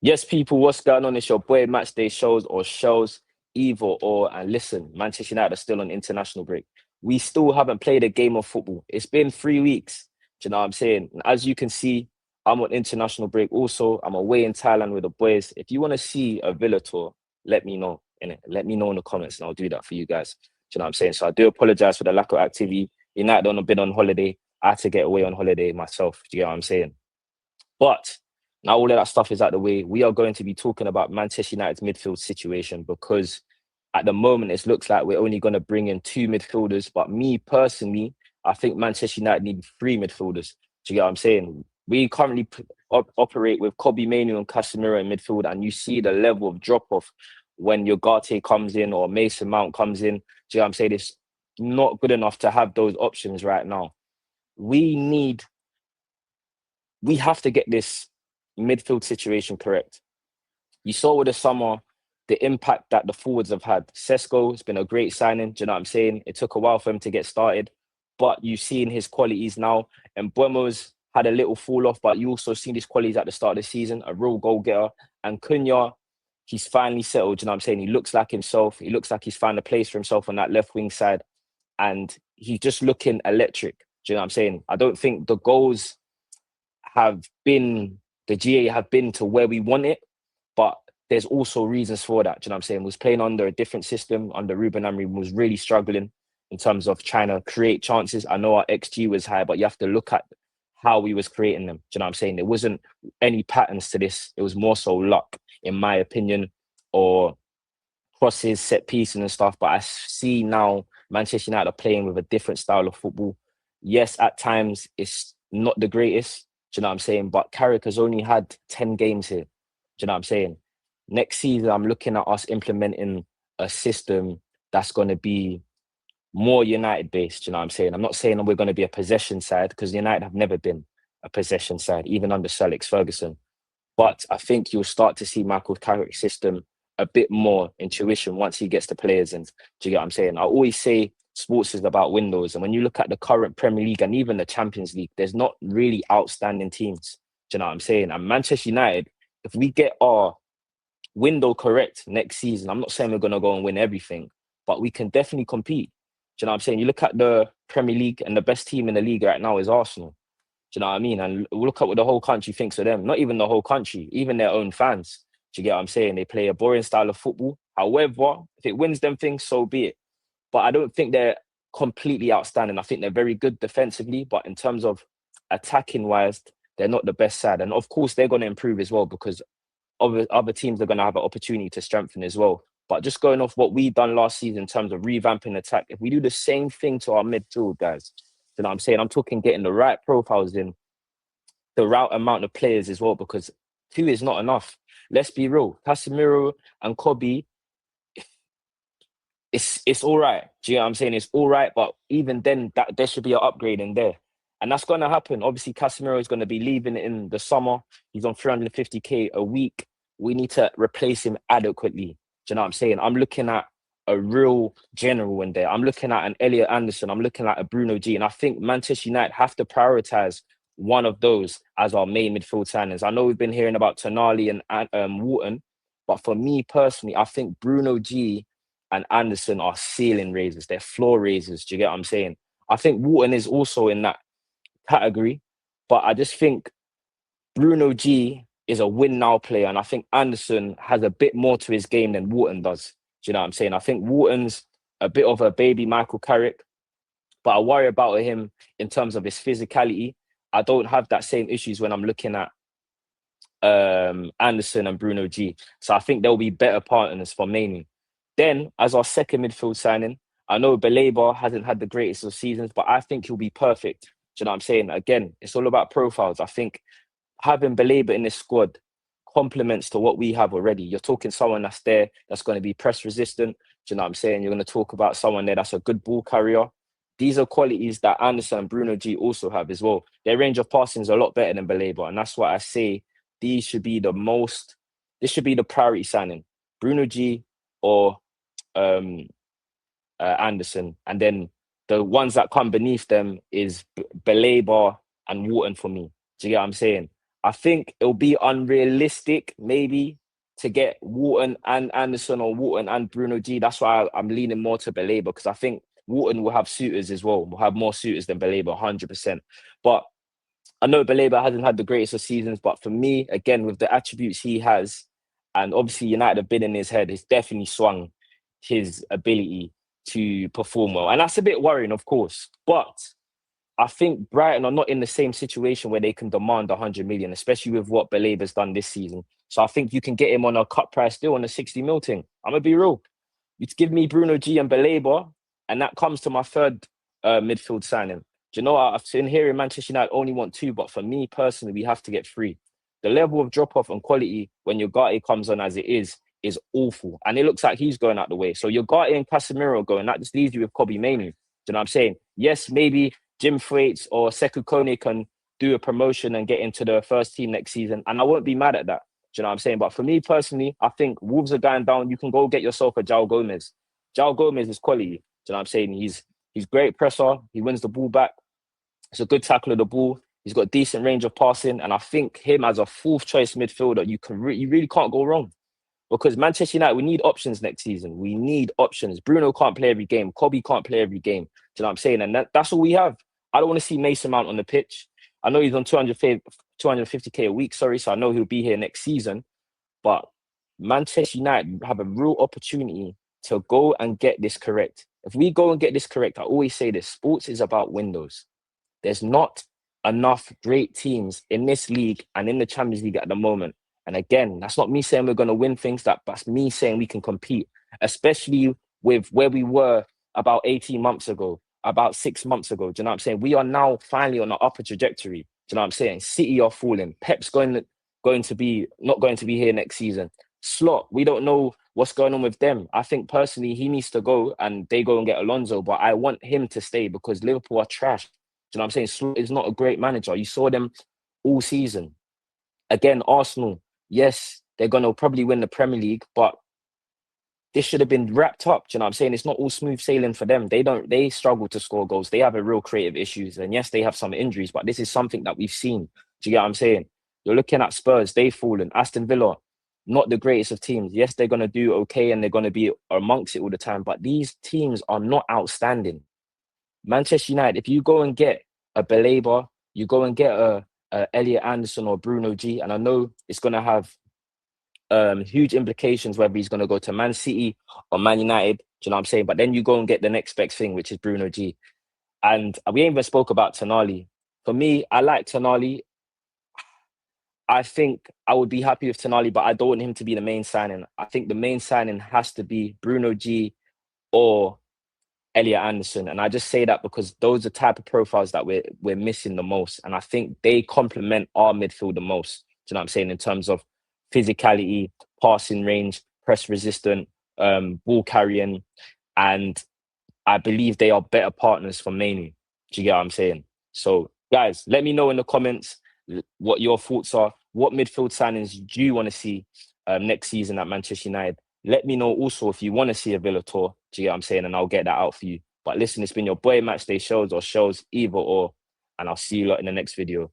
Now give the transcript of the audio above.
Yes, people, what's going on? It's your boy Matchday Shows or Shows, either or. And listen, Manchester United are still on international break. We still haven't played a game of football. It's been 3 weeks. Do you know what I'm saying? And as you can see, I'm on international break. Also, I'm away in Thailand with the boys. If you want to see a Villa tour, let me know. Innit? Let me know in the comments and I'll do that for you guys. Do you know what I'm saying? So I do apologize for the lack of activity. United on a bit on holiday. I had to get away on holiday myself. Do you get what I'm saying? But now all of that stuff is out the way. We are going to be talking about Manchester United's midfield situation because at the moment it looks like we're only going to bring in two midfielders. But me personally, I think Manchester United need three midfielders. Do you get what I'm saying? We currently operate with Kobe Mainoo and Casemiro in midfield, and you see the level of drop off when your Ugarte comes in or Mason Mount comes in. Do you know what I'm saying? It's not good enough to have those options right now. We need we have to get this midfield situation correct. You saw with the summer the impact that the forwards have had. Sesko has been a great signing. Do you know what I'm saying? It took a while for him to get started, but you've seen his qualities now. And Buemo's had a little fall off, but you also seen his qualities at the start of the season, a real goal getter. And Cunha, he's finally settled. Do you know what I'm saying? He looks like himself. He looks like he's found a place for himself on that left wing side. And he's just looking electric. Do you know what I'm saying? I don't think the goals have been the GA have been to where we want it, but there's also reasons for that. Do you know what I'm saying? We was playing under a different system under Ruben Amorim, was really struggling in terms of trying to create chances. I know our XG was high, but you have to look at how we was creating them. Do you know what I'm saying? There wasn't any patterns to this. It was more so luck, in my opinion, or crosses, set pieces and stuff. But I see now Manchester United are playing with a different style of football. Yes, at times it's not the greatest. Do you know what I'm saying? But Carrick has only had 10 games here. Do you know what I'm saying? Next season, I'm looking at us implementing a system that's going to be more United based. You know what I'm saying? I'm not saying we're going to be a possession side because United have never been a possession side, even under Sir Alex Ferguson. But I think you'll start to see Michael Carrick's system a bit more intuition once he gets the players in. Do you get what I'm saying? I always say sports is about windows. And when you look at the current Premier League and even the Champions League, there's not really outstanding teams. Do you know what I'm saying? And Manchester United, if we get our window correct next season, I'm not saying we're going to go and win everything, but we can definitely compete. Do you know what I'm saying? You look at the Premier League and the best team in the league right now is Arsenal. Do you know what I mean? And look at what the whole country thinks of them. Not even the whole country, even their own fans. Do you get what I'm saying? They play a boring style of football. However, if it wins them things, so be it. But I don't think they're completely outstanding. I think they're very good defensively, but in terms of attacking wise, they're not the best side. And of course, they're going to improve as well because other teams are going to have an opportunity to strengthen as well. But just going off what we done last season in terms of revamping attack, if we do the same thing to our midfield guys, you know what I'm saying? I'm talking getting the right profiles in, the right amount of players as well, because two is not enough. Let's be real. Casemiro and Kobe, it's all right. Do you know what I'm saying? It's all right, but even then, that there should be an upgrade in there. And that's going to happen. Obviously, Casemiro is going to be leaving in the summer. He's on 350k a week. We need to replace him adequately. Do you know what I'm saying? I'm looking at a real general in there. I'm looking at an Elliot Anderson. I'm looking at a Bruno G. And I think Manchester United have to prioritize one of those as our main midfield signings. I know we've been hearing about Tonali and Wharton, but for me personally, I think Bruno G and Anderson are ceiling raisers. They're floor raisers. Do you get what I'm saying? I think Wharton is also in that category, but I just think Bruno G is a win now player, and I think Anderson has a bit more to his game than Wharton does. Do you know what I'm saying? I think Wharton's a bit of a baby Michael Carrick, but I worry about him in terms of his physicality. I don't have that same issues when I'm looking at Anderson and Bruno G. So I think they'll be better partners for Mainoo. Then, as our second midfield signing, I know Baleba hasn't had the greatest of seasons, but I think he'll be perfect. Do you know what I'm saying? Again, it's all about profiles. I think having Baleba in this squad complements to what we have already. You're talking someone that's there, that's going to be press resistant. Do you know what I'm saying? You're going to talk about someone there that's a good ball carrier. These are qualities that Anderson and Bruno G also have as well. Their range of passing is a lot better than Baleba, and that's why I say these should be this should be the priority signing. Bruno G or um, Anderson, and then the ones that come beneath them is Baleba and Wharton for me. Do you get what I'm saying? I think it'll be unrealistic, maybe, to get Wharton and Anderson or Wharton and Bruno G. That's why I'm leaning more to Baleba, because I think Wharton will have suitors as well. Will have more suitors than Baleba, 100%. But I know Baleba hasn't had the greatest of seasons, but for me, again, with the attributes he has, and obviously United have been in his head, it's definitely swung his ability to perform well. And that's a bit worrying, of course. But I think Brighton are not in the same situation where they can demand 100 million, especially with what Baleba's done this season. So I think you can get him on a cut price deal on a 60 mil thing. I'm going to be real. You give me Bruno G and Baleba, and that comes to my third midfield signing. Do you know, I've seen here in Manchester United only want two, but for me personally, we have to get three. The level of drop-off and quality when Ugarte comes on as it is awful. And it looks like he's going out the way. So Ugarte and Casemiro going, that just leaves you with Kobe Mainoo. Do you know what I'm saying? Yes, maybe Jim Thwaites or Sekou Kone can do a promotion and get into the first team next season. And I won't be mad at that. Do you know what I'm saying? But for me personally, I think Wolves are going down. You can go get yourself a João Gomez. João Gomez is quality. Do you know what I'm saying? He's great presser. He wins the ball back. He's a good tackler of the ball. He's got decent range of passing. And I think him as a fourth choice midfielder, you really can't go wrong. Because Manchester United, we need options next season. We need options. Bruno can't play every game. Kobe can't play every game. Do you know what I'm saying? And that's all we have. I don't want to see Mason Mount on the pitch. I know he's on 250k a week, so I know he'll be here next season. But Manchester United have a real opportunity to go and get this correct. If we go and get this correct, I always say this, sports is about windows. There's not enough great teams in this league and in the Champions League at the moment. And again, that's not me saying we're going to win things, that's me saying we can compete, especially with where we were about 18 months ago, about 6 months ago. Do you know what I'm saying? We are now finally on an upper trajectory. Do you know what I'm saying? City are falling. Pep's not going to be here next season. Slot, we don't know what's going on with them. I think personally he needs to go and they go and get Alonso, but I want him to stay because Liverpool are trash. Do you know what I'm saying? Slot is not a great manager. You saw them all season. Again, Arsenal, yes, they're going to probably win the Premier League, but this should have been wrapped up. Do you know what I'm saying? It's not all smooth sailing for them. They struggle to score goals. They have a real creative issues. And yes, they have some injuries, but this is something that we've seen. Do you get what I'm saying? You're looking at Spurs, they've fallen. Aston Villa, not the greatest of teams. Yes, they're going to do okay and they're going to be amongst it all the time, but these teams are not outstanding. Manchester United, if you go and get a Baleba, you go and get a Elliot Anderson or Bruno G, and I know it's going to have huge implications whether he's going to go to Man City or Man United. Do you know what I'm saying? But then you go and get the next best thing, which is Bruno G. And we ain't even spoke about Tonali. For me, I like Tonali. I think I would be happy with Tonali, but I don't want him to be the main signing. I think the main signing has to be Bruno G or Elliot Anderson. And I just say that because those are the type of profiles that we're missing the most. And I think they complement our midfield the most. Do you know what I'm saying? In terms of physicality, passing range, press resistant, ball carrying. And I believe they are better partners for Mainoo. Do you get what I'm saying? So guys, let me know in the comments what your thoughts are. What midfield signings do you want to see next season at Manchester United? Let me know also if you want to see a Villa tour. Do you get what I'm saying? And I'll get that out for you. But listen, it's been your boy Matchday Shows, or Shows, either or. And I'll see you lot in the next video.